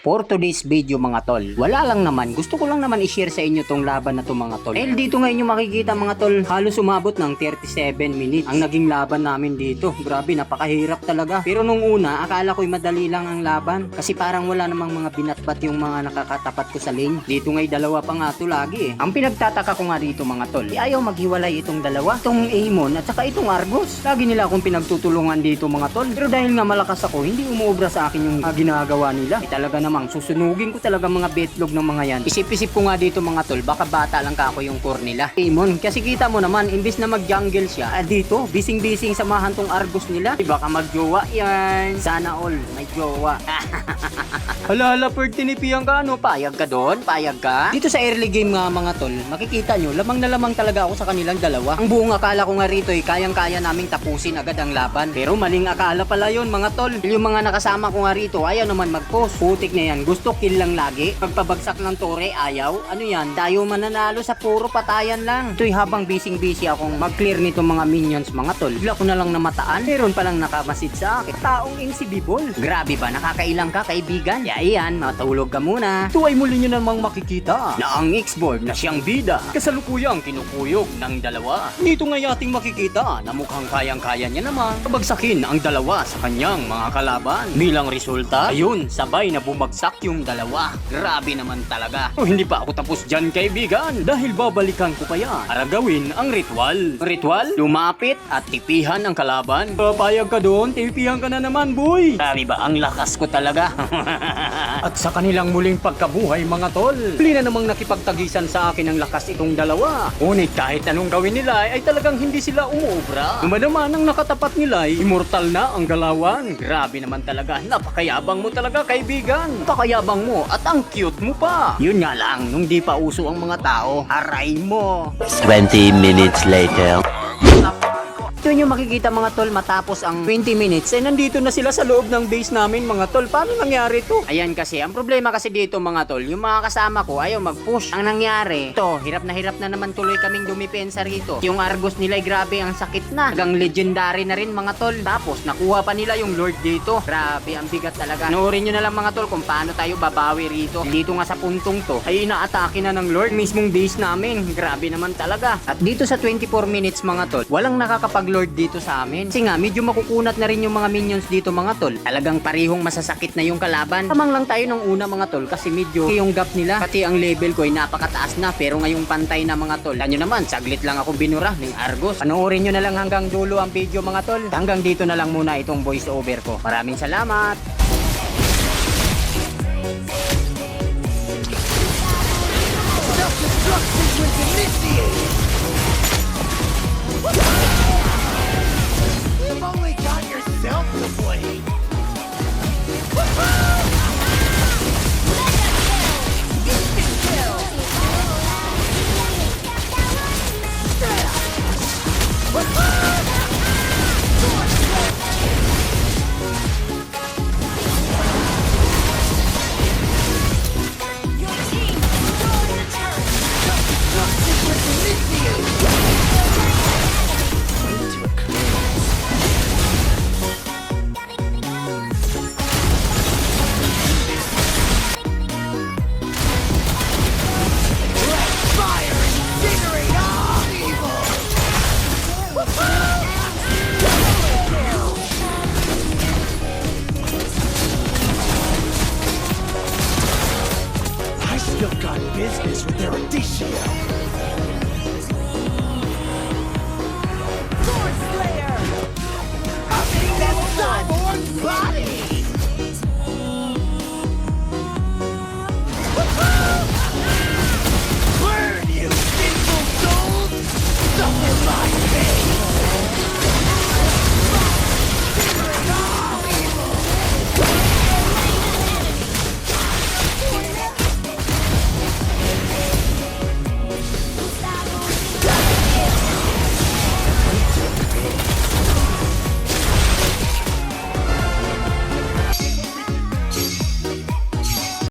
For today's video mga tol, wala lang naman, gusto ko lang naman i-share sa inyo tong laban na to mga tol. Dahil dito ngayon yung makikita mga tol, halos umabot ng 37 minutes ang naging laban namin dito. Grabe, napakahirap talaga. Pero nung una, akala ko'y madali lang ang laban kasi parang wala namang mga binatbat yung mga nakakatapat ko sa lane. Dito nga'y dalawa pa nga to lagi Ang pinagtataka ko nga dito mga tol, ayaw maghiwalay itong dalawa, itong Amon at saka itong Argos. Lagi nila akong pinagtutulungan dito mga tol. Pero dahil nga malakas ako, hindi umuobra sa akin yung ginagawa nila. Talaga namang susunugin ko talaga mga betlog ng mga yan. Isip-isip ko nga dito mga tol, baka bata lang ka ako yung core nila. Amon, kasi kita mo naman, imbis na mag-jungle siya, dito, bising-bising samahan tong Argos nila. Baka mag-jowa yan. Sana all, may jowa. Hala, tinipihan ka, ano? Payag ka doon? Payag ka? Dito sa early game nga mga tol, makikita nyo, lamang na lamang talaga ako sa kanilang dalawa. Ang buong akala ko nga rito kayang-kaya naming tapusin agad ang laban. Pero maling akala pala yon mga tol. Yung mga nakasama ko nga rito, ayaw naman mag-post. Putik na yan, gusto kill lang lagi. Pagpabagsak ng tore, ayaw. Ano yan? Tayo mananalo sa puro patayan lang. Ito'y habang busy akong mag-clear nito mga minions mga tol. Bigla ko na lang namataan. Meron palang nakamasid sa akin. Taong insibibol. Grabe ba? Nakakailang ka kaibigan? Ayan, matulog ka muna. Ito ay muli nyo namang makikita na ang X-board na siyang bida kasalukuyang kinukuyog ng dalawa. Dito nga yating makikita na mukhang kayang-kaya niya naman pabagsakin ang dalawa sa kanyang mga kalaban. Bilang resulta, ayun, sabay na bumagsak yung dalawa. Grabe naman talaga. Hindi pa ako tapos dyan kaibigan dahil babalikan ko pa yan para gawin ang ritual. Ritual? Lumapit at tipihan ang kalaban. Papayag ka doon, tipihan ka na naman boy. Grabe ba? Ang lakas ko talaga. At sa kanilang muling pagkabuhay mga tol, huli na namang nakipagtagisan sa akin ang lakas itong dalawa. Ngunit kahit anong gawin nila ay talagang hindi sila umuobra. Naman ang nakatapat nila ay immortal na ang galawan. Grabe naman talaga, napakayabang mo talaga kaibigan. Napakayabang mo at ang cute mo pa. Yun nga lang, nung di pa uso ang mga tao, aray mo. 20 minutes later. Ito nyo makikita mga tol matapos ang 20 minutes nandito na sila sa loob ng base namin mga tol. Paano nangyari to? Ayan kasi, ang problema kasi dito mga tol, yung mga kasama ko ayaw mag-push. Ang nangyari, ito, hirap na naman tuloy kaming dumipensa rito. Yung Argos nila ay grabe ang sakit na. Hanggang legendary na rin mga tol. Tapos nakuha pa nila yung Lord dito. Grabe, ang bigat talaga. Noorin nyo na lang mga tol kung paano tayo babawi rito. Dito nga sa puntong to, ay inaatake na ng Lord mismong base namin. Grabe naman talaga. At dito sa 24 minutes mga tol, walang nakakapag Lord dito sa amin. Kasi nga, medyo makukunat na rin yung mga minions dito mga tol. Talagang parihong masasakit na yung kalaban. Tamang lang tayo nung una mga tol kasi medyo yung gap nila. Pati ang level ko ay napakataas na pero ngayong pantay na mga tol. Tanyo naman, saglit lang ako binura ng Argos. Panoorin nyo na lang hanggang dulo ang video mga tol. Hanggang dito na lang muna itong voice over ko. Maraming salamat! You've only got yourself to blame. I still got business with Erudicia.